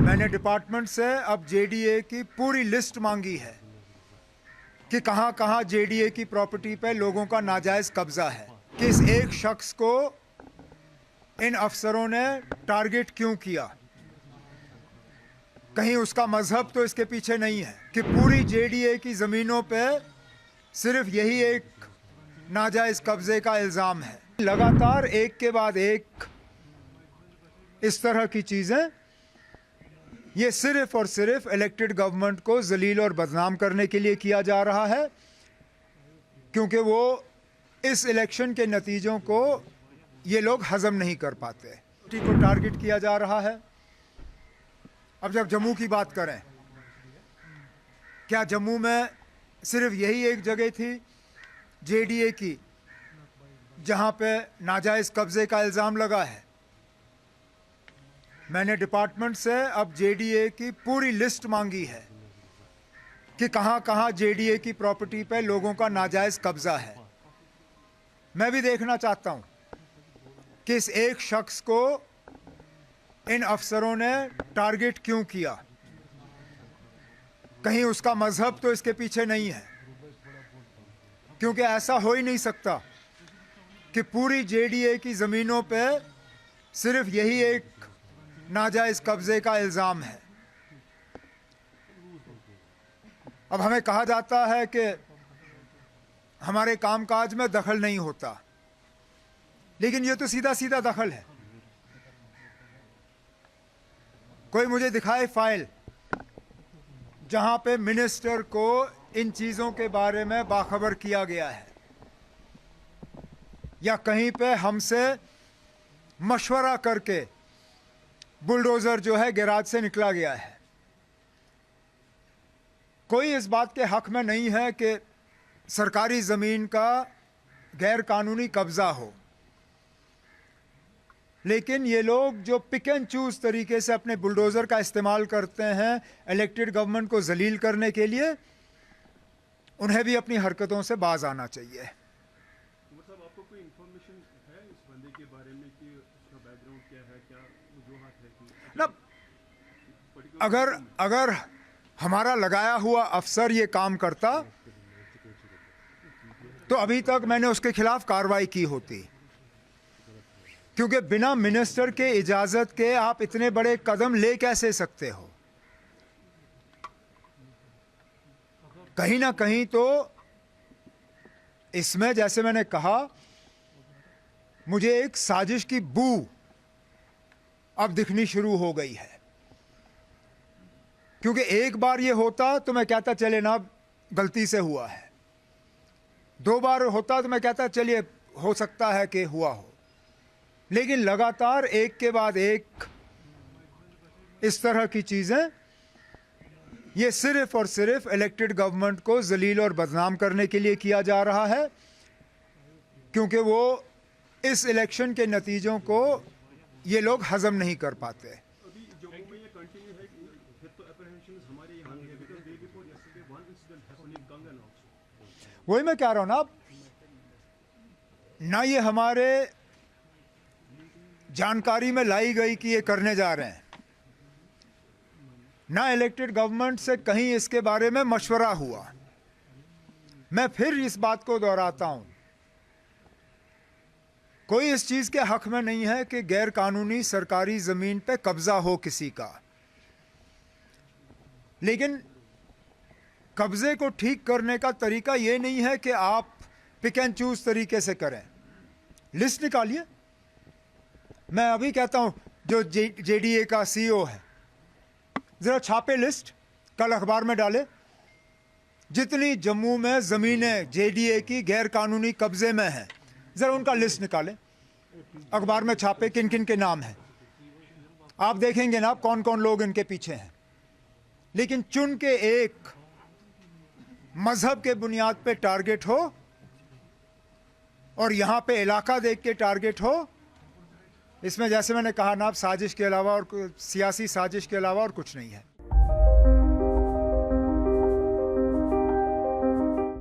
मैंने डिपार्टमेंट से अब जेडीए की पूरी लिस्ट मांगी है कि कहां कहां जेडीए की प्रॉपर्टी पे लोगों का नाजायज कब्जा है। किस एक शख्स को इन अफसरों ने टारगेट क्यों किया, कहीं उसका मजहब तो इसके पीछे नहीं है कि पूरी जेडीए की ज़मीनों पे सिर्फ यही एक नाजायज कब्जे का इल्ज़ाम है। लगातार एक के बाद एक इस तरह की चीज़ें, ये सिर्फ और सिर्फ इलेक्टेड गवर्नमेंट को जलील और बदनाम करने के लिए किया जा रहा है, क्योंकि वो इस इलेक्शन के नतीजों को ये लोग हजम नहीं कर पाते। को टारगेट किया जा रहा है। अब जब जम्मू की बात करें, क्या जम्मू में सिर्फ यही एक जगह थी जेडीए की जहां पे नाजायज कब्जे का इल्ज़ाम लगा है? मैंने डिपार्टमेंट से अब जेडीए की पूरी लिस्ट मांगी है कि कहां कहां जेडीए की प्रॉपर्टी पे लोगों का नाजायज कब्जा है। मैं भी देखना चाहता हूं कि इस एक शख्स को इन अफसरों ने टारगेट क्यों किया, कहीं उसका मजहब तो इसके पीछे नहीं है, क्योंकि ऐसा हो ही नहीं सकता कि पूरी जेडीए की ज़मीनों पे सिर्फ यही एक नाजायज कब्जे का इल्ज़ाम है। अब हमें कहा जाता है कि हमारे कामकाज में दखल नहीं होता, लेकिन ये तो सीधा सीधा दखल है। कोई मुझे दिखाए फाइल जहां पे मिनिस्टर को इन चीज़ों के बारे में बाखबर किया गया है, या कहीं पे हमसे मशवरा करके बुलडोज़र जो है गैराज से निकला गया है। कोई इस बात के हक में नहीं है कि सरकारी ज़मीन का गैर कानूनी कब्ज़ा हो, लेकिन ये लोग जो पिक एंड चूज़ तरीके से अपने बुलडोज़र का इस्तेमाल करते हैं इलेक्टेड गवर्नमेंट को जलील करने के लिए, उन्हें भी अपनी हरकतों से बाज आना चाहिए। आपको कोई इंफॉर्मेशन है इस बंदे के बारे में कि उसका बैकग्राउंड क्या है, क्या वजूहत है कि ना, अगर हमारा लगाया हुआ अफसर ये काम करता तो अभी तक मैंने उसके खिलाफ कार्रवाई की होती, क्योंकि बिना मिनिस्टर के इजाजत के आप इतने बड़े कदम ले कैसे सकते हो? कहीं ना कहीं तो इसमें, जैसे मैंने कहा, मुझे एक साजिश की बू अब दिखनी शुरू हो गई है। क्योंकि एक बार ये होता तो मैं कहता चले ना गलती से हुआ है, दो बार होता तो मैं कहता चलिए हो सकता है कि हुआ हो, लेकिन लगातार एक के बाद एक इस तरह की चीज़ें, ये सिर्फ और सिर्फ इलेक्टेड गवर्नमेंट को जलील और बदनाम करने के लिए किया जा रहा है, क्योंकि वो इस इलेक्शन के नतीजों को ये लोग हजम नहीं कर पाते। अभी जम्मू में ये कंटिन्यू है कि तो एप्रीहेंशंस हमारे यहाँ है, because day before yesterday one incident happened in कंगन आल्सो। वही मैं कह रहा हूं ना ये हमारे जानकारी में लाई गई कि ये करने जा रहे हैं, ना इलेक्टेड गवर्नमेंट से कहीं इसके बारे में मशवरा हुआ। मैं फिर इस बात को दोहराता हूं, कोई इस चीज़ के हक में नहीं है कि गैर कानूनी सरकारी ज़मीन पे कब्ज़ा हो किसी का, लेकिन कब्ज़े को ठीक करने का तरीका ये नहीं है कि आप पिक एंड चूज़ तरीके से करें। लिस्ट निकालिए। मैं अभी कहता हूं, जो जेडीए का सीईओ है, ज़रा छापे लिस्ट, कल अखबार में डाले, जितनी जम्मू में ज़मीनें जेडीए की गैर कानूनी कब्ज़े में हैं, ज़रा उनका लिस्ट निकाले, अखबार में छापे किन किन के नाम हैं। आप देखेंगे ना कौन कौन लोग इनके पीछे हैं, लेकिन चुन के एक मजहब के बुनियाद पे टारगेट हो और यहाँ पे इलाका देख के टारगेट हो, इसमें जैसे मैंने कहा ना, साजिश के अलावा और सियासी साजिश के अलावा और कुछ नहीं है।